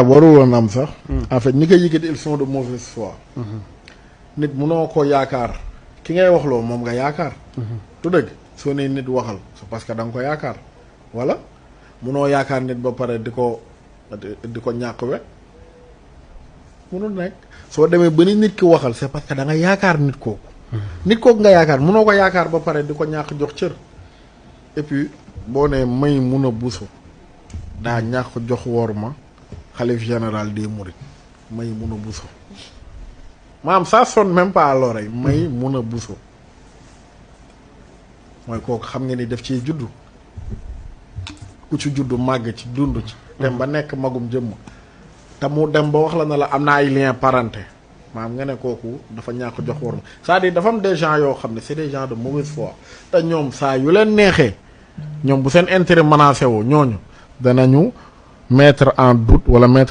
waru woon am sax. en fait ñi koy yëkkati ils sont de mauvaise foi. nit munoo ko yaakaar ki ngay wax loo moom nga yaakaar. tu dëgg soo nee nit waxal c'est parce que da nga ko yaakaar wala munoo yaakaar nit ba pare di ko ñàkk we munul nekk soo demee ba ni nit ki waxal c'est parce que da nga yaakaar nit kooku. nit kooku nga yaakaar munoo ko yaakaar ba pare di ko ñàkk jox cër. et puis boo nee may mun a buso daa ñàkk jox woor ma xalif général des mourides may mun a buso maanaam ça sonne même pas à l'oreille may mun a buso mooy kooku xam nga ni def ciy juddu ku ci juddu màgg ci dund ci dem ba nekk magum jëmm te mu dem ba wax la na la am na ay lien parenté maanaam nga ne kooku dafa ñàkk jox woor ma c'est-à-dire dafa am des gens yoo xam ne c'est des gens de mauvaise foi te ñoom saa yu leen neexee ñoom bu seen intérêt menacé woo ñooñu danañu mettre en doute wala mettre